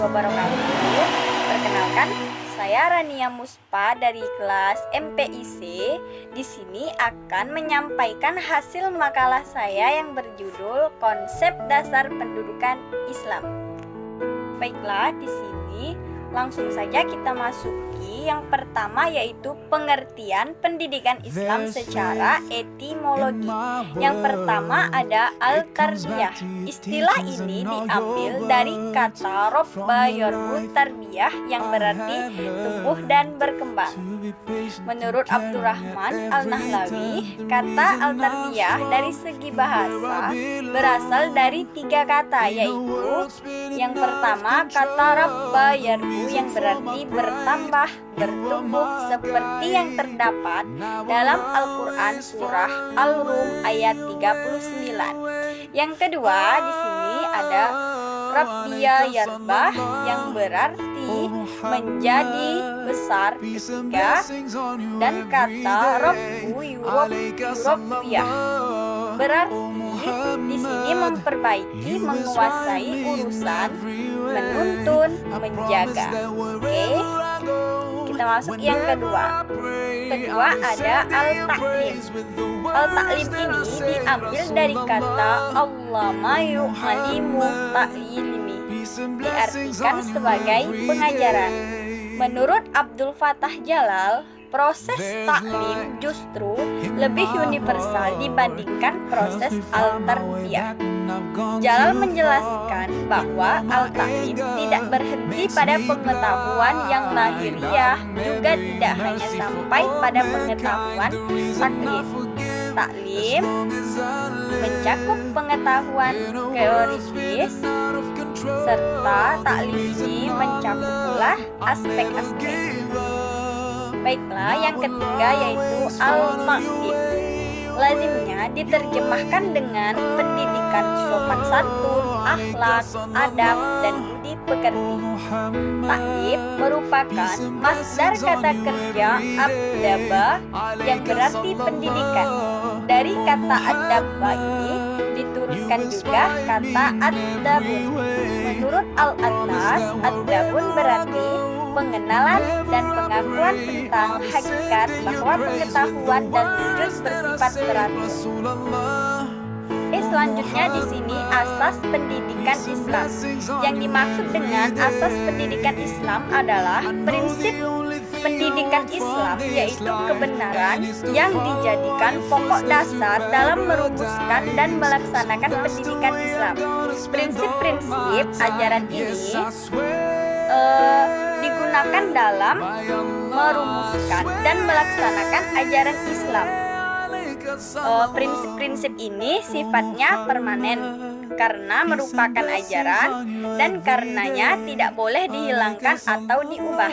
wabarakatuh. Perkenalkan, saya Rania Muspa dari kelas MPIC. Di sini akan menyampaikan hasil makalah saya yang berjudul Konsep Dasar Pendudukan Islam. Baiklah, di sini langsung saja kita masuki yang pertama, yaitu pengertian pendidikan Islam secara etimologi. Yang pertama ada al-tarbiyah. Istilah ini diambil dari kata robba yarbu tarbiyah yang berarti tumbuh dan berkembang. Menurut Abdurrahman Al-Nahlawi, kata al-tarbiyah dari segi bahasa berasal dari 3 kata, yaitu yang pertama kata robba yarbu yang berarti bertambah, bertumbuh, seperti yang terdapat dalam Al-Quran surah Al-Rum ayat 39. Yang kedua, di sini ada rabbiya yarbah yang berarti menjadi besar ketiga, dan kata robbu yurabiyah berarti di sini memperbaiki, menguasai urusan, menuntun, menjaga. Oke, kita masuk yang kedua. Kedua ada al-ta'lim. Al-ta'lim ini diambil dari kata allama yu'alimu ta'ilimi, diartikan sebagai pengajaran. Menurut Abdul Fattah Jalal, proses taklim justru lebih universal dibandingkan proses al-tarbiyah. Jalal menjelaskan bahwa al-taklim tidak berhenti pada pengetahuan yang lahiriah, juga tidak hanya sampai pada pengetahuan taklim. Taklim mencakup pengetahuan teoritis, serta taklim ini mencakup pula aspek-aspek. Baiklah, yang ketiga yaitu al-ma'dib. Lazimnya diterjemahkan dengan pendidikan sopan santun, akhlak, adab, dan budi pekerti. Ta'dib merupakan masdar kata kerja abdaba yang berarti pendidikan. Dari kata adaba ini diturunkan juga kata adabun. Menurut Al-Atlas, adabun berarti pengenalan dan pengakuan tentang hakikat bahwa pengetahuan dan wujud bersifat teratur. Selanjutnya di sini asas pendidikan Islam. Yang dimaksud dengan asas pendidikan Islam adalah prinsip pendidikan Islam, yaitu kebenaran yang dijadikan pokok dasar dalam merumuskan dan melaksanakan pendidikan Islam. Prinsip-prinsip ajaran ini digunakan dalam merumuskan dan melaksanakan ajaran Islam. Prinsip-prinsip ini sifatnya permanen karena merupakan ajaran dan karenanya tidak boleh dihilangkan atau diubah.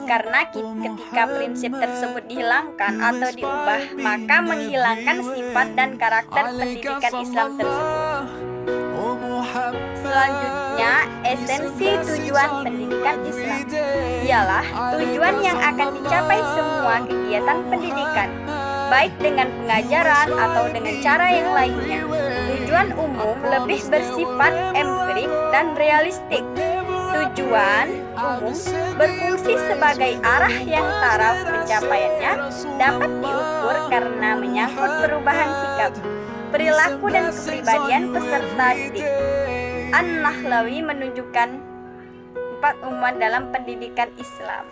Karena ketika prinsip tersebut dihilangkan atau diubah, maka menghilangkan sifat dan karakter pendidikan Islam tersebut. Selanjutnya, esensi tujuan pendidikan Islam ialah tujuan yang akan dicapai semua kegiatan pendidikan, baik dengan pengajaran atau dengan cara yang lainnya. Tujuan umum lebih bersifat empirik dan realistik. Tujuan umum berfungsi sebagai arah yang taraf pencapaiannya dapat diukur karena menyangkut perubahan sikap, perilaku, dan kepribadian peserta didik. An-Nahlawi menunjukkan 4 umuman dalam pendidikan Islam.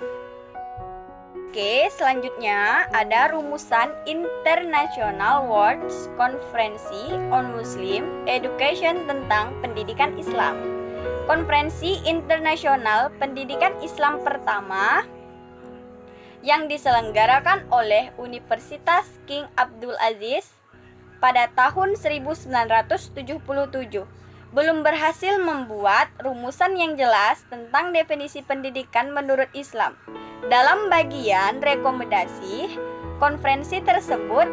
Oke, selanjutnya ada rumusan International World Conference on Muslim Education tentang pendidikan Islam. Konferensi internasional pendidikan Islam pertama yang diselenggarakan oleh Universitas King Abdul Aziz pada tahun 1977 belum berhasil membuat rumusan yang jelas tentang definisi pendidikan menurut Islam. Dalam bagian rekomendasi konferensi tersebut,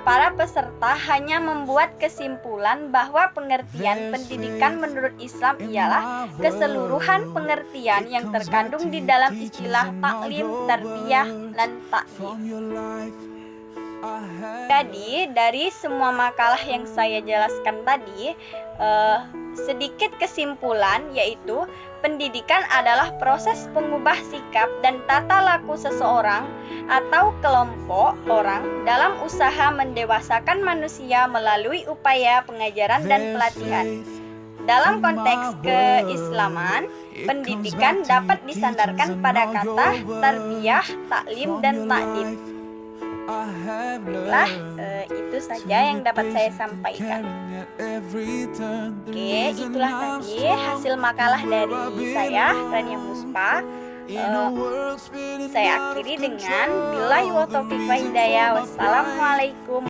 para peserta hanya membuat kesimpulan bahwa pengertian pendidikan menurut Islam ialah keseluruhan pengertian yang terkandung di dalam istilah taklim, tarbiyah, dan ta'dib. Jadi dari semua makalah yang saya jelaskan tadi, sedikit kesimpulan, yaitu pendidikan adalah proses pengubah sikap dan tata laku seseorang atau kelompok orang dalam usaha mendewasakan manusia melalui upaya pengajaran dan pelatihan. Dalam konteks keislaman, pendidikan dapat disandarkan pada kata tarbiyah, taklim, dan ta'dib. Baiklah, itu saja yang dapat saya sampaikan. Oke, itulah tadi hasil makalah dari saya, Rania Muspa. Saya akhiri dengan billahi wa taufiq wa hidayah. Wassalamualaikum